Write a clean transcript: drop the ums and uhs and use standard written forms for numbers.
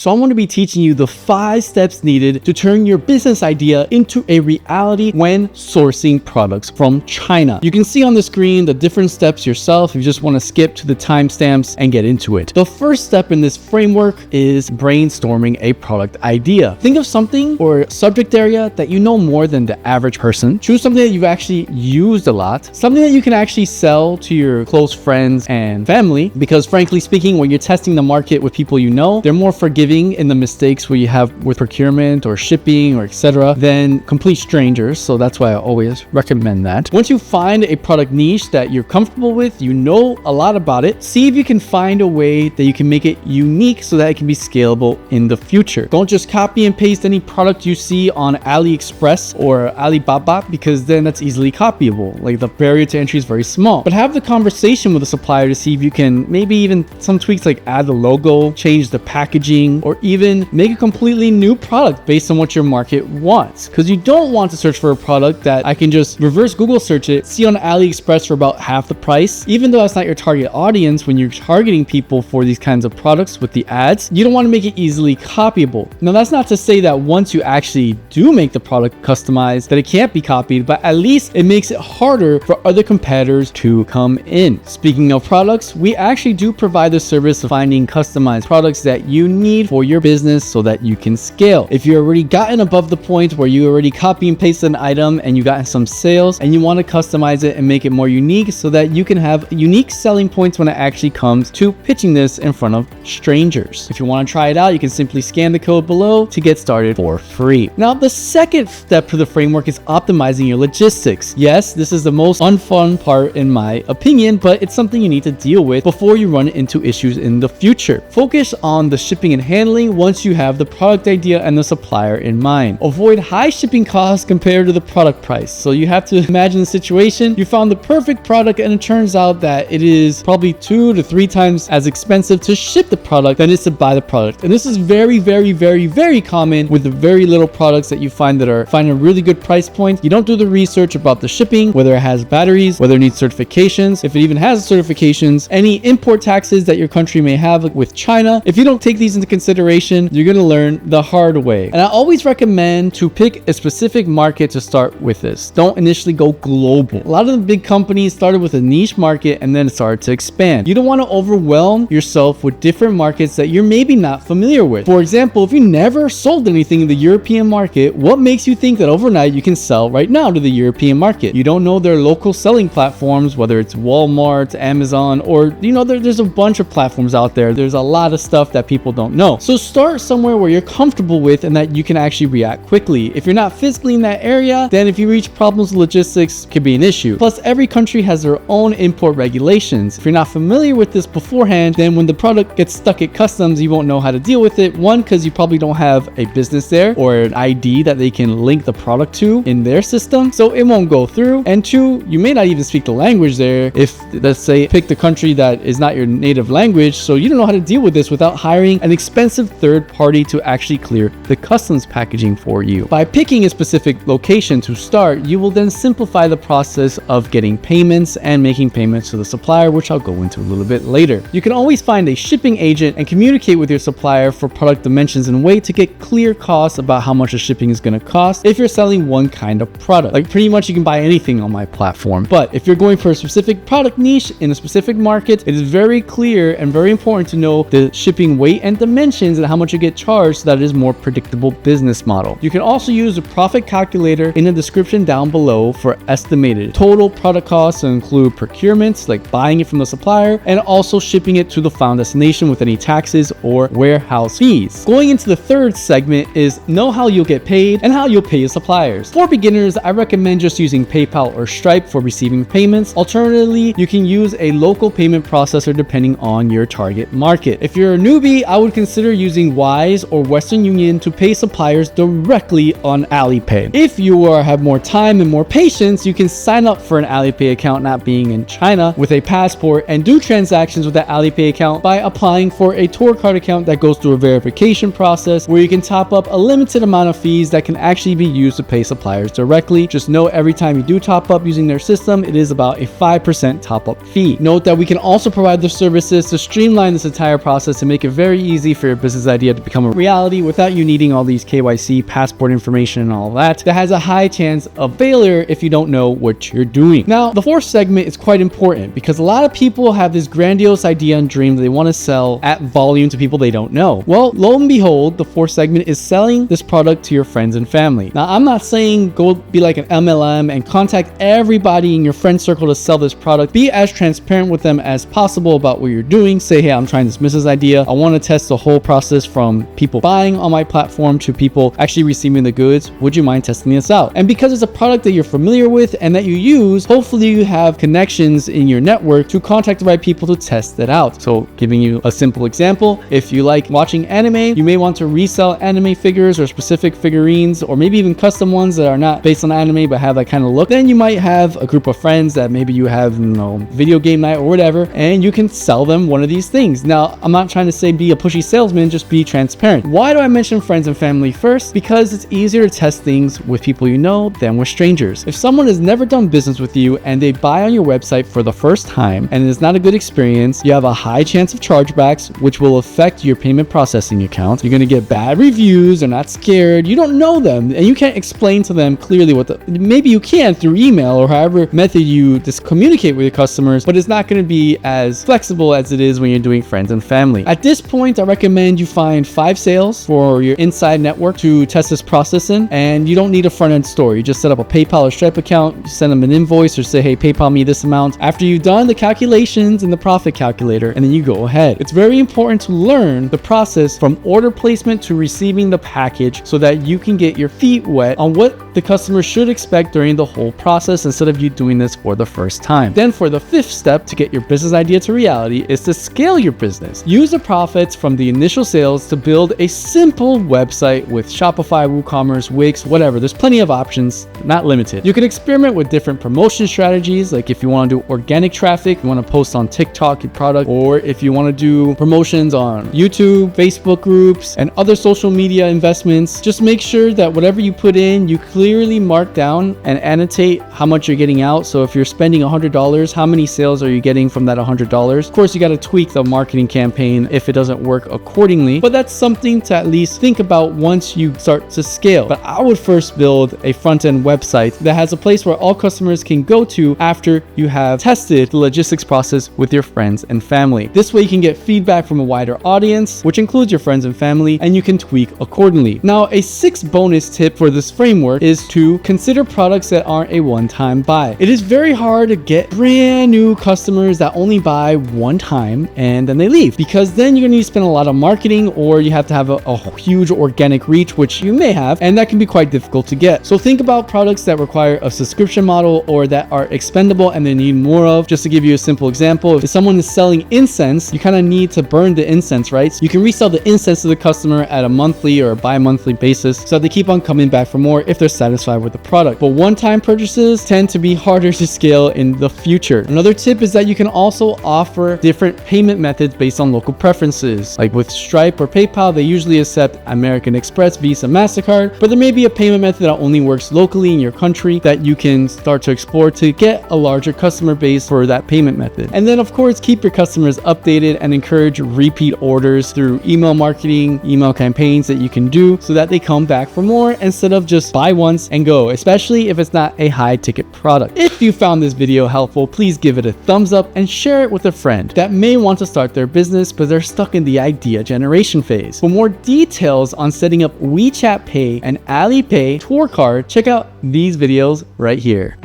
So I'm going to be teaching you the 5 steps needed to turn your business idea into a reality when sourcing products from China. You can see on the screen the different steps yourself if you just want to skip to the timestamps and get into it. The first step in this framework is brainstorming a product idea. Think of something or subject area that you know more than the average person. Choose something that you've actually used a lot, something that you can actually sell to your close friends and family, because frankly speaking, when you're testing the market with people you know, they're more forgiving in the mistakes where you have with procurement or shipping or etc. than complete strangers. So that's why I always recommend that. Once you find a product niche that you're comfortable with, you know a lot about it, see if you can find a way that you can make it unique so that it can be scalable in the future. Don't just copy and paste any product you see on AliExpress or Alibaba, because then that's easily copyable. Like, the barrier to entry is very small. But have the conversation with the supplier to see if you can maybe even some tweaks, like add the logo, change the packaging, or even make a completely new product based on what your market wants. Because you don't want to search for a product that I can just reverse Google search it, see on AliExpress for about half the price. Even though that's not your target audience, when you're targeting people for these kinds of products with the ads, you don't want to make it easily copyable. Now, that's not to say that once you actually do make the product customized that it can't be copied, but at least it makes it harder for other competitors to come in. Speaking of products, we actually do provide the service of finding customized products that you need for your business so that you can scale. If you've already gotten above the point where you already copy and paste an item and you gotten some sales and you want to customize it and make it more unique so that you can have unique selling points when it actually comes to pitching this in front of strangers. If you want to try it out, you can simply scan the code below to get started for free. Now, the second step to the framework is optimizing your logistics. Yes, this is the most unfun part in my opinion, but it's something you need to deal with before you run into issues in the future. Focus on the shipping and handling once you have the product idea and the supplier in mind. Avoid high shipping costs compared to the product price. So you have to imagine the situation. You found the perfect product and it turns out that it is probably 2 to 3 times as expensive to ship the product than it is to buy the product. And this is very, very, very, very common with the very little products that you find that are finding a really good price point. You don't do the research about the shipping, whether it has batteries, whether it needs certifications, if it even has certifications, any import taxes that your country may have with China. If you don't take these into consideration, you're going to learn the hard way. And I always recommend to pick a specific market to start with this. Don't initially go global. A lot of the big companies started with a niche market and then started to expand. You don't want to overwhelm yourself with different markets that you're maybe not familiar with. For example, if you never sold anything in the European market, what makes you think that overnight you can sell right now to the European market? You don't know their local selling platforms, whether it's Walmart, Amazon, or there's a bunch of platforms out there. There's a lot of stuff that people don't know. So start somewhere where you're comfortable with and that you can actually react quickly. If you're not physically in that area, then if you reach problems with logistics, it could be an issue. Plus, every country has their own import regulations. If you're not familiar with this beforehand, then when the product gets stuck at customs, you won't know how to deal with it. One, because you probably don't have a business there or an ID that they can link the product to in their system, so it won't go through. And 2, you may not even speak the language there. If, let's say, pick the country that is not your native language, so you don't know how to deal with this without hiring an expensive third party to actually clear the customs packaging for you. By picking a specific location to start, you will then simplify the process of getting payments and making payments to the supplier, which I'll go into a little bit later. You can always find a shipping agent and communicate with your supplier for product dimensions and weight to get clear costs about how much the shipping is going to cost if you're selling one kind of product. Like, pretty much you can buy anything on my platform. But if you're going for a specific product niche in a specific market, it is very clear and very important to know the shipping weight and dimensions and how much you get charged so that it is more predictable business model. You can also use the profit calculator in the description down below for estimated total product costs to include procurements like buying it from the supplier and also shipping it to the final destination with any taxes or warehouse fees. Going into the third segment is know how you'll get paid and how you'll pay your suppliers. For beginners, I recommend just using PayPal or Stripe for receiving payments. Alternatively, you can use a local payment processor depending on your target market. If you're a newbie, I would consider using Wise or Western Union to pay suppliers directly on Alipay. If you have more time and more patience, you can sign up for an Alipay account not being in China with a passport and do transactions with that Alipay account by applying for a tour card account that goes through a verification process where you can top up a limited amount of fees that can actually be used to pay suppliers directly. Just know every time you do top up using their system, it is about a 5% top up fee. Note that we can also provide the services to streamline this entire process and make it very easy for your business idea to become a reality without you needing all these KYC, passport information, and all that has a high chance of failure if you don't know what you're doing. Now, the fourth segment is quite important because a lot of people have this grandiose idea and dream that they want to sell at volume to people they don't know. Well, lo and behold, the fourth segment is selling this product to your friends and family. Now, I'm not saying go be like an MLM and contact everybody in your friend circle to sell this product. Be as transparent with them as possible about what you're doing. Say, hey, I'm trying this business idea. I want to test the whole process from people buying on my platform to people actually receiving the goods. Would you mind testing this out? And because it's a product that you're familiar with and that you use, hopefully you have connections in your network to contact the right people to test it out. So giving you a simple example, if you like watching anime, you may want to resell anime figures or specific figurines, or maybe even custom ones that are not based on anime but have that kind of look. Then you might have a group of friends that maybe you have, video game night or whatever, and you can sell them one of these things. Now, I'm not trying to say be a pushy salesman, just be transparent. Why do I mention friends and family first? Because it's easier to test things with people you know than with strangers. If someone has never done business with you and they buy on your website for the first time and it's not a good experience, you have a high chance of chargebacks, which will affect your payment processing account. You're going to get bad reviews. They're not scared. You don't know them and you can't explain to them clearly maybe you can through email or however method you just communicate with your customers, but it's not going to be as flexible as it is when you're doing friends and family. At this point, I recommend you find 5 sales for your inside network to test this process in, and you don't need a front-end store. You just set up a PayPal or Stripe account, you send them an invoice or say, hey, PayPal me this amount. After you've done the calculations in the profit calculator, and then you go ahead. It's very important to learn the process from order placement to receiving the package so that you can get your feet wet on what the customer should expect during the whole process instead of you doing this for the first time. Then for the 5th step to get your business idea to reality is to scale your business. Use the profits from the initial sales to build a simple website with Shopify, WooCommerce, Wix, whatever. There's plenty of options, not limited. You can experiment with different promotion strategies, like if you want to do organic traffic, you want to post on TikTok your product, or if you want to do promotions on YouTube, Facebook groups, and other social media investments. Just make sure that whatever you put in, you clearly mark down and annotate how much you're getting out. So if you're spending $100, how many sales are you getting from that $100? Of course, you got to tweak the marketing campaign if it doesn't work accordingly, but that's something to at least think about once you start to scale. But I would first build a front-end website that has a place where all customers can go to after you have tested the logistics process with your friends and family. This way you can get feedback from a wider audience, which includes your friends and family, and you can tweak accordingly. Now, a 6th bonus tip for this framework is to consider products that aren't a one-time buy. It is very hard to get brand new customers that only buy one time and then they leave, because then you're going to need to spend a lot of marketing, or you have to have a huge organic reach, which you may have, and that can be quite difficult to get. So think about products that require a subscription model or that are expendable and they need more of. Just to give you a simple example, if someone is selling incense, you kind of need to burn the incense, right? So you can resell the incense to the customer at a monthly or a bi-monthly basis so they keep on coming back for more if they're satisfied with the product. But one-time purchases tend to be harder to scale in the future. Another tip is that you can also offer different payment methods based on local preferences. Like with Stripe or PayPal, they usually accept American Express, Visa, MasterCard, but there may be a payment method that only works locally in your country that you can start to explore to get a larger customer base for that payment method. And then of course, keep your customers updated and encourage repeat orders through email marketing, email campaigns that you can do so that they come back for more instead of just buy once and go, especially if it's not a high ticket product. If you found this video helpful, please give it a thumbs up and share it with a friend that may want to start their business but they're stuck in the idea generation phase. For more details on setting up WeChat Pay and Alipay tour card, check out these videos right here.